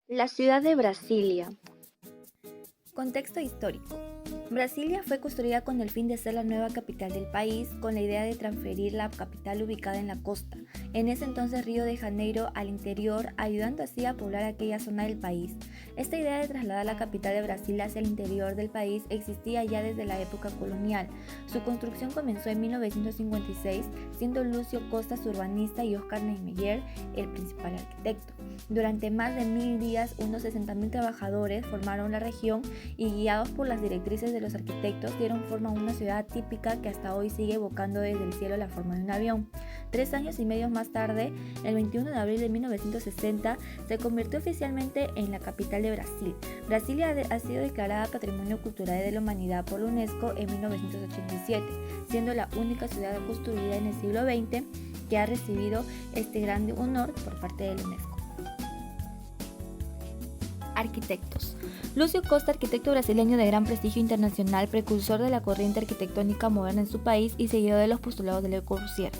La ciudad de Brasilia. Contexto histórico. Brasilia fue construida con el fin de ser la nueva capital del país, con la idea de transferir la capital ubicada en la costa, en ese entonces Río de Janeiro, al interior, ayudando así a poblar aquella zona del país. Esta idea de trasladar la capital de Brasil hacia el interior del país existía ya desde la época colonial. Su construcción comenzó en 1956, siendo Lúcio Costa su urbanista y Oscar Niemeyer el principal arquitecto. Durante más de 1000 días, unos 60.000 trabajadores formaron la región y, guiados por las directrices de los arquitectos, dieron forma a una ciudad típica que hasta hoy sigue evocando desde el cielo la forma de un avión. 3 años y medio más tarde, el 21 de abril de 1960, se convirtió oficialmente en la capital de Brasil. Brasilia ha sido declarada Patrimonio Cultural de la Humanidad por la UNESCO en 1987, siendo la única ciudad construida en el siglo XX que ha recibido este gran honor por parte de la UNESCO. Arquitectos. Lúcio Costa, arquitecto brasileño de gran prestigio internacional, precursor de la corriente arquitectónica moderna en su país y seguidor de los postulados de Le Corbusier,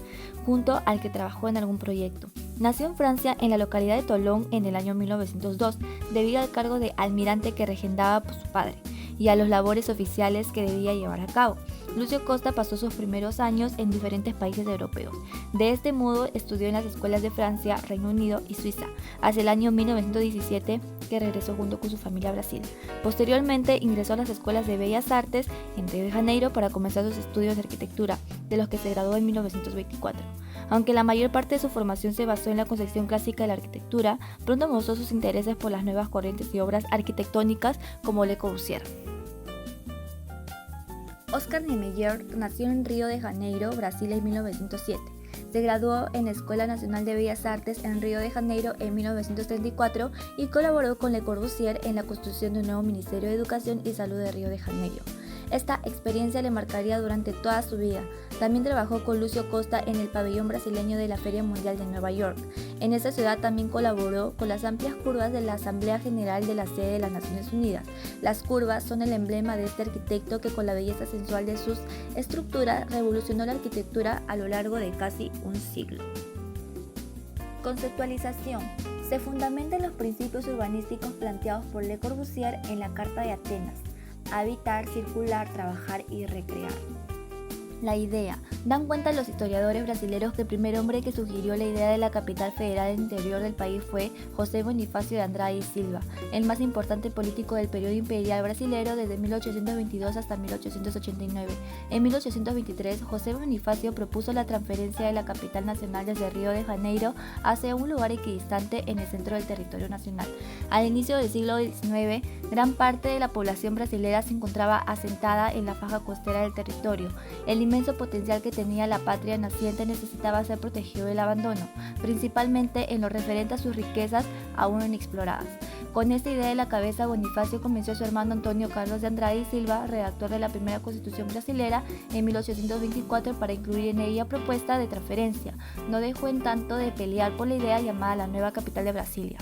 junto al que trabajó en algún proyecto. Nació en Francia, en la localidad de Toulon, en el año 1902, debido al cargo de almirante que regentaba por su padre y a las labores oficiales que debía llevar a cabo. Lúcio Costa pasó sus primeros años en diferentes países europeos. De este modo, estudió en las escuelas de Francia, Reino Unido y Suiza, hacia el año 1917, que regresó junto con su familia a Brasil. Posteriormente, ingresó a las escuelas de Bellas Artes en Río de Janeiro para comenzar sus estudios de arquitectura, de los que se graduó en 1924. Aunque la mayor parte de su formación se basó en la concepción clásica de la arquitectura, pronto mostró sus intereses por las nuevas corrientes y obras arquitectónicas como Le Corbusier. Oscar Niemeyer nació en Río de Janeiro, Brasil, en 1907. Se graduó en la Escuela Nacional de Bellas Artes en Río de Janeiro en 1934 y colaboró con Le Corbusier en la construcción de un nuevo Ministerio de Educación y Salud de Río de Janeiro. Esta experiencia le marcaría durante toda su vida. También trabajó con Lúcio Costa en el pabellón brasileño de la Feria Mundial de Nueva York. En esta ciudad también colaboró con las amplias curvas de la Asamblea General de la sede de las Naciones Unidas. Las curvas son el emblema de este arquitecto que, con la belleza sensual de sus estructuras, revolucionó la arquitectura a lo largo de casi un siglo. Conceptualización. Se fundamenta en los principios urbanísticos planteados por Le Corbusier en la Carta de Atenas: habitar, circular, trabajar y recrear. La idea. Dan cuenta los historiadores brasileños que el primer hombre que sugirió la idea de la capital federal del interior del país fue José Bonifácio de Andrade y Silva, el más importante político del periodo imperial brasileño desde 1822 hasta 1889. En 1823, José Bonifácio propuso la transferencia de la capital nacional desde Río de Janeiro hacia un lugar equidistante en el centro del territorio nacional. Al inicio del siglo XIX, gran parte de la población brasileña se encontraba asentada en la faja costera del territorio. El inmenso potencial que tenía la patria naciente necesitaba ser protegido del abandono, principalmente en lo referente a sus riquezas aún inexploradas. Con esta idea en la cabeza, Bonifácio convenció a su hermano Antonio Carlos de Andrade y Silva, redactor de la primera Constitución brasilera, en 1824, para incluir en ella propuesta de transferencia. No dejó en tanto de pelear por la idea llamada la nueva capital de Brasilia.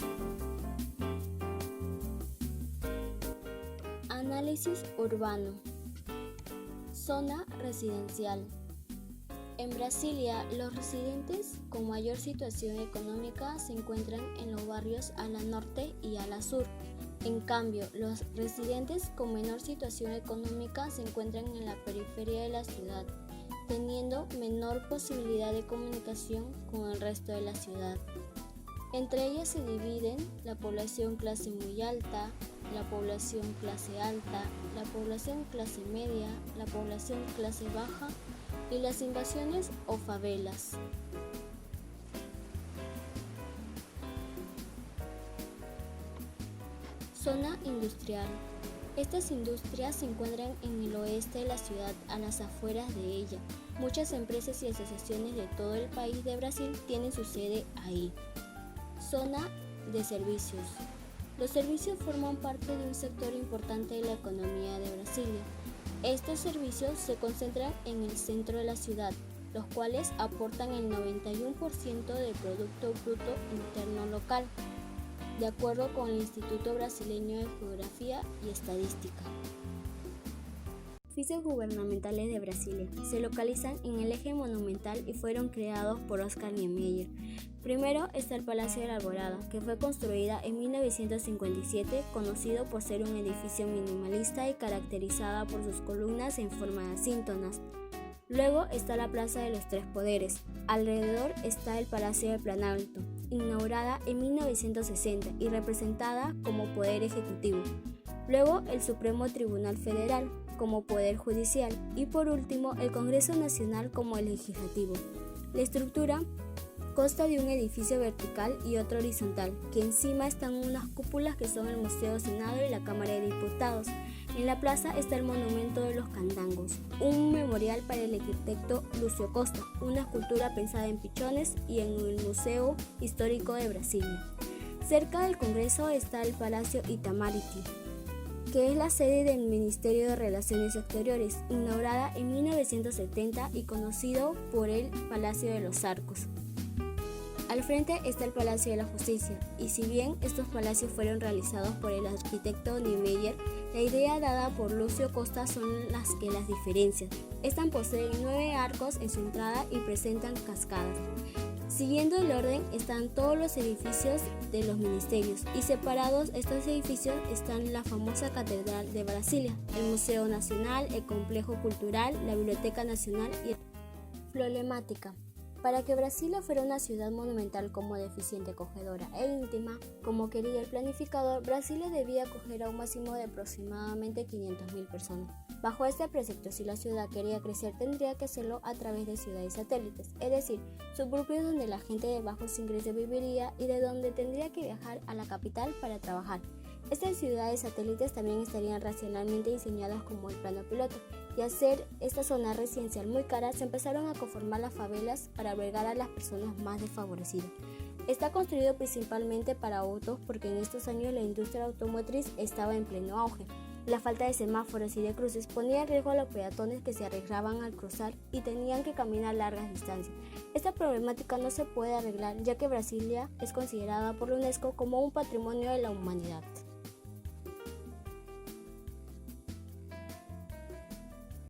Análisis urbano. Zona residencial. En Brasilia, los residentes con mayor situación económica se encuentran en los barrios ala norte y ala sur. En cambio, los residentes con menor situación económica se encuentran en la periferia de la ciudad, teniendo menor posibilidad de comunicación con el resto de la ciudad. Entre ellas se dividen la población clase muy alta, la población clase alta, la población clase media, la población clase baja y las invasiones o favelas. Zona industrial. Estas industrias se encuentran en el oeste de la ciudad, a las afueras de ella. Muchas empresas y asociaciones de todo el país de Brasil tienen su sede ahí. Zona de servicios. Los servicios forman parte de un sector importante de la economía de Brasilia. Estos servicios se concentran en el centro de la ciudad, los cuales aportan el 91% del Producto Bruto Interno Local, de acuerdo con el Instituto Brasileño de Geografía y Estadística. Edificios gubernamentales de Brasilia se localizan en el eje monumental y fueron creados por Oscar Niemeyer, Primero está el Palacio de la Alborada, que fue construida en 1957, conocido por ser un edificio minimalista y caracterizada por sus columnas en forma de asíntonas. Luego está la Plaza de los Tres Poderes. Alrededor está el Palacio del Planalto, inaugurada en 1960 y representada como Poder Ejecutivo. Luego el Supremo Tribunal Federal como Poder Judicial y por último el Congreso Nacional como el Legislativo. La estructura consta de un edificio vertical y otro horizontal, que encima están unas cúpulas que son el Museo Senado y la Cámara de Diputados. En la plaza está el Monumento de los Candangos, un memorial para el arquitecto Lúcio Costa, una escultura pensada en pichones y en el Museo Histórico de Brasilia. Cerca del Congreso está el Palacio Itamaraty, que es la sede del Ministerio de Relaciones Exteriores, inaugurada en 1970 y conocido por el Palacio de los Arcos. Al frente está el Palacio de la Justicia, y si bien estos palacios fueron realizados por el arquitecto Niemeyer, la idea dada por Lúcio Costa son las que las diferencian. Estas poseen 9 arcos en su entrada y presentan cascadas. Siguiendo el orden están todos los edificios de los ministerios, y separados estos edificios están la famosa Catedral de Brasilia, el Museo Nacional, el Complejo Cultural, la Biblioteca Nacional y el Problemática. Para que Brasilia fuera una ciudad monumental como deficiente, acogedora e íntima, como quería el planificador, Brasilia debía acoger a un máximo de aproximadamente 500.000 personas. Bajo este precepto, si la ciudad quería crecer, tendría que hacerlo a través de ciudades satélites, es decir, suburbios donde la gente de bajos ingresos viviría y de donde tendría que viajar a la capital para trabajar. Estas ciudades satélites también estarían racionalmente diseñadas como el plano piloto, y al ser esta zona residencial muy cara, se empezaron a conformar las favelas para albergar a las personas más desfavorecidas. Está construido principalmente para autos porque en estos años la industria automotriz estaba en pleno auge. La falta de semáforos y de cruces ponía en riesgo a los peatones que se arriesgaban al cruzar y tenían que caminar largas distancias. Esta problemática no se puede arreglar ya que Brasilia es considerada por la UNESCO como un patrimonio de la humanidad.